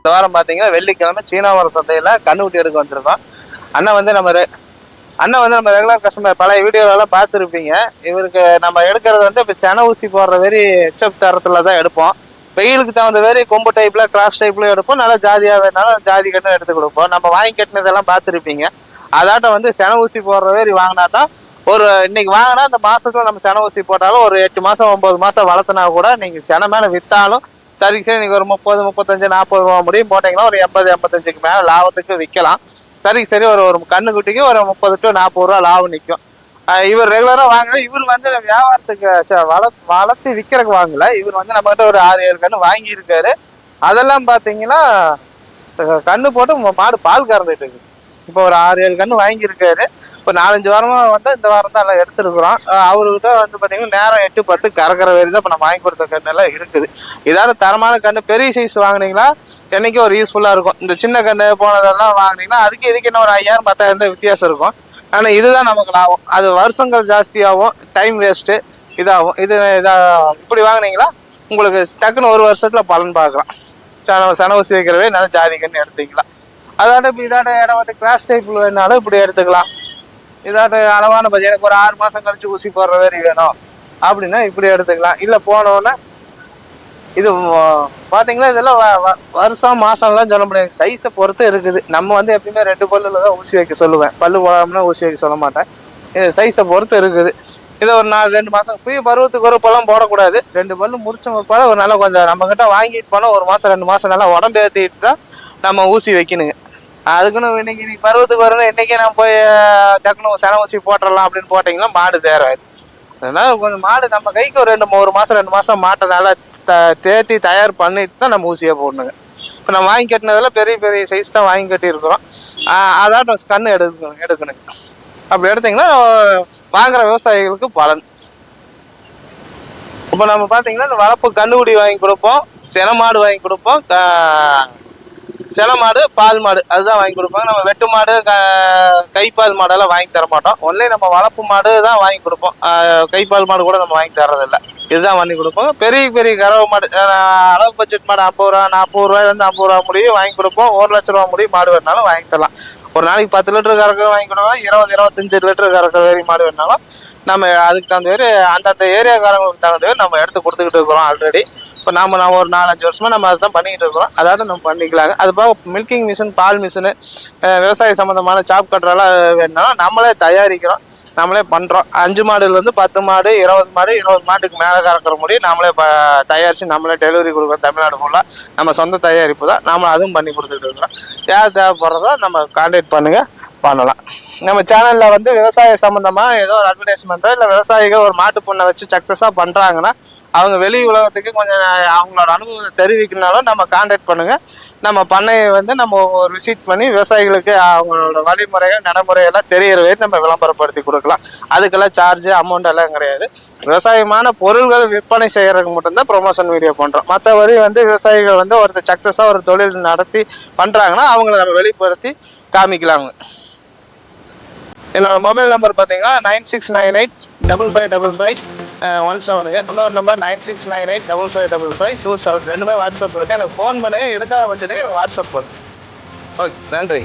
இந்த வாரம் பார்த்தீங்கன்னா வெள்ளிக்கிழமை சீனாவரம் சந்தையில் கண்ணுக்குட்டி எடுக்க வந்திருக்கோம். அண்ணன் வந்து நம்ம ரெகுலர் கஸ்டமர் பழைய வீடியோவெல்லாம் பார்த்துருப்பீங்க. இவருக்கு நம்ம எடுக்கிறது வந்து இப்போ சென ஊசி போடுற வெறி ஹெச்எப் தரத்தில் தான் எடுப்போம். வெயிலுக்கு தகுந்த வெறி கொம்பு டைப்பில் கிராஸ் டைப்ல எடுப்போம். நல்லா ஜாதியாக வேணாலும் ஜாதி கட்டும் எடுத்து கொடுப்போம். நம்ம வாங்கி கட்டினதெல்லாம் பார்த்துருப்பீங்க. அதாட்டம் வந்து சென ஊசி போடுற வெறி வாங்கினா தான் இன்னைக்கு வாங்கினா அந்த மாசத்துல நம்ம சென ஊசி போட்டாலும் ஒரு 8 மாசம் 9 மாசம் வளர்த்தினா கூட நீங்க சென மேல வித்தாலும் சரி நீங்க ஒரு 30 35 40 ரூபா முடியும் போட்டீங்கன்னா ஒரு 80 85க்கு மேல லாபத்துக்கு விற்கலாம். சரி ஒரு கண்ணுக்குட்டிக்கு ஒரு 30 to 40 ரூபா லாபம் நிற்கும். இவர் ரெகுலரா வாங்கல. இவர் வந்து வியாபாரத்துக்கு வளர்த்து விற்கிறதுக்கு வாங்கல. இவர் வந்து நம்ம கிட்ட ஒரு 6-7 கண்ணு வாங்கி இருக்காரு. அதெல்லாம் பாத்தீங்கன்னா கண்ணு போட்டு மாடு பால் கறந்துட்டு இருக்கு. இப்போ ஒரு 6-7 கண்ணு வாங்கியிருக்காரு. இப்போ 4-5 வாரமா வந்து இந்த வாரம் தான் எல்லாம் எடுத்துருக்குறோம். அவர்கிட்ட வந்து பார்த்தீங்கன்னா நேரம் 8-10 கறக்கிற வரி தான் இப்போ நம்ம வாங்கி கொடுத்த கண்ணு எல்லாம் இருக்குது. இதாவது தரமான கண்ணு. பெரிய சைஸ் வாங்கினீங்களா என்னைக்கும் ஒரு யூஸ்ஃபுல்லாக இருக்கும். இந்த சின்ன கண்ணு போனதெல்லாம் வாங்கினீங்கன்னா இதுக்கு என்ன ஒரு 5000 10,000 வித்தியாசம் இருக்கும். ஆனால் இதுதான் நமக்கு லாபம். அது வருஷங்கள் ஜாஸ்தியாகும், டைம் வேஸ்ட்டு இதாகும். இப்படி வாங்கினீங்களா உங்களுக்கு டக்குன்னு ஒரு வருஷத்தில் பலன் பார்க்கலாம். சன ஊசி வைக்கிறவே நல்லா ஜாதி கண்ணு எடுத்துக்கலாம். இதாட்ட இடம் வந்து கிராஸ் டைப்ல வேணாலும் இப்படி எடுத்துக்கலாம். இதாட்ட அளவான பட்ஜெட் எனக்கு ஒரு 6 மாசம் கழிச்சு ஊசி போடுற மாதிரி வேணும் அப்படின்னா இப்படி எடுத்துக்கலாம். இல்லை போனோன்னா இது பார்த்தீங்கன்னா இதெல்லாம் வருஷம் மாசம்லாம் சொல்ல முடியாது. சைஸை பொறுத்து இருக்குது. நம்ம வந்து எப்பயுமே 2 பல்லுல தான் ஊசி வைக்க சொல்லுவேன். பல்லு போடாமனா ஊசி வைக்க சொல்ல மாட்டேன். இது சைஸை பொறுத்து இருக்குது. இதை ஒரு 2 மாசம் பருவத்துக்கு ஒரு பழம் போடக்கூடாது. 2 பல்லு முடிச்ச போல ஒரு நல்லா கொஞ்சம் நம்ம கிட்ட வாங்கிட்டு போனால் 1 மாசம் 2 மாசம் நல்லா உடம்பு ஏற்றிட்டு தான் நம்ம ஊசி வைக்கணுங்க. அதுக்குன்னு இன்னைக்கு பருவத்துக்கு வரணும் இன்னைக்கே நான் போய் டக்குனு சென ஊசி போட்டுடலாம் அப்படின்னு போட்டிங்கன்னா மாடு தேராது. அதனால கொஞ்சம் மாடு நம்ம கைக்கு ஒரு 1 மாசம் 2 மாசம் மாட்டை நல்லா தேட்டி தயார் பண்ணிட்டு தான் நம்ம ஊசியாக போடணுங்க. இப்போ நம்ம வாங்கி கட்டினதெல்லாம் பெரிய பெரிய சைஸ் தான் வாங்கி கட்டியிருக்கிறோம். அதான் கண்ணு எடுக்கணுங்க. அப்படி எடுத்தீங்கன்னா வாங்குற விவசாயிகளுக்கு பலன். இப்போ நம்ம பார்த்தீங்கன்னா இந்த வளர்ப்பு கண்ணுக்குடி வாங்கி கொடுப்போம், சென மாடு வாங்கி கொடுப்போம், சென மாடு பால் மாடு அதுதான் வாங்கி கொடுப்பாங்க. நம்ம வெட்டு மாடு கைப்பால் மாடெல்லாம் வாங்கி தர மாட்டோம். ஒன்லி நம்ம வளர்ப்பு மாடு தான் வாங்கி கொடுப்போம். கைப்பால் மாடு கூட நம்ம வாங்கி தரதில்லை. இதுதான் வாங்கி கொடுப்போம். பெரிய பெரிய கறவை மாடு அளவு பட்ஜெட் மாடு 50 ரூபா 40 ரூபாயிலேருந்து 50 ரூபா முடியும் வாங்கி கொடுப்போம். 1 லட்ச ரூபா முடியும் மாடு வேணாலும் வாங்கி தரலாம். ஒரு நாளைக்கு 10 லிட்டரு கறக்க வாங்கி கொடுப்போம். 20-25 லிட்டரு கறக்க வேறு மாடு வேணாலும் நம்ம அதுக்கு தகுந்த பேர் அந்தந்த ஏரியாக்காரங்களுக்கு தகுந்த பேர் நம்ம எடுத்து கொடுத்துக்கிட்டு இருக்கிறோம் ஆல்ரெடி. இப்போ நம்ம ஒரு 4-5 வருஷமா நம்ம அதை தான் பண்ணிக்கிட்டு இருக்கிறோம். அதாவது நம்ம பண்ணிக்கலாங்க. அது போக மில்கிங் மிஷின், பால் மிஷினு, விவசாய சம்மந்தமான சாப் கட்டுறெல்லாம் வேணுனாலும் நம்மளே தயாரிக்கிறோம், நம்மளே பண்ணுறோம். 5 மாடுலேருந்து 10 மாடு 20 மாடு 20 மாட்டுக்கு மேலே கறக்கிற முடியும் நம்மளே தயாரித்து நம்மளே டெலிவரி கொடுக்குறோம். தமிழ்நாடு ஃபுல்லாக நம்ம சொந்த தயாரிப்பு தான். நம்ம அதுவும் பண்ணி கொடுத்துட்டு இருக்கிறோம். யார் தேவைப்படுறதோ நம்ம கான்டாக்ட் பண்ணலாம். நம்ம சேனலில் வந்து விவசாய சம்மந்தமாக ஏதோ ஒரு அட்வர்டைஸ்மெண்ட்டோ இல்லை விவசாயிகள் ஒரு மாட்டு பொண்ணை வச்சு சக்ஸஸாக பண்ணுறாங்கன்னா அவங்க வெளி உலகத்துக்கு கொஞ்சம் அவங்களோட அனுபவத்தை தெரிவிக்கணும்னாலும் நம்ம கான்டாக்ட் பண்ணுங்கள். நம்ம பண்ணையை வந்து நம்ம ஒரு விசிட் பண்ணி விவசாயிகளுக்கு அவங்களோட வழிமுறைகள் நடைமுறையெல்லாம் தெரிகிறவே நம்ம விளம்பரப்படுத்தி கொடுக்கலாம். அதுக்கெல்லாம் சார்ஜ் அமௌண்ட் எல்லாம் கிடையாது. விவசாயமான பொருள்கள் விற்பனை செய்கிறதுக்கு மட்டும்தான் ப்ரொமோஷன் வீடியோ பண்ணுறோம். மற்றபடி வந்து விவசாயிகள் வந்து ஒருத்தர் சக்ஸஸாக ஒரு தொழில் நடத்தி பண்ணுறாங்கன்னா அவங்கள நம்ம வெளிப்படுத்தி காமிக்கலாங்க. என்னோட மொபைல் நம்பர் பார்த்தீங்கன்னா 9698555517. இன்னொரு நம்பர் 9698555527. ரெண்டுமே வாட்ஸ்அப் இருக்கு. எனக்கு ஃபோன் பண்ணுங்க. எடுக்காத பட்சத்துக்கு வாட்ஸ்அப் பண்ணுங்க. ஓகே, நன்றி.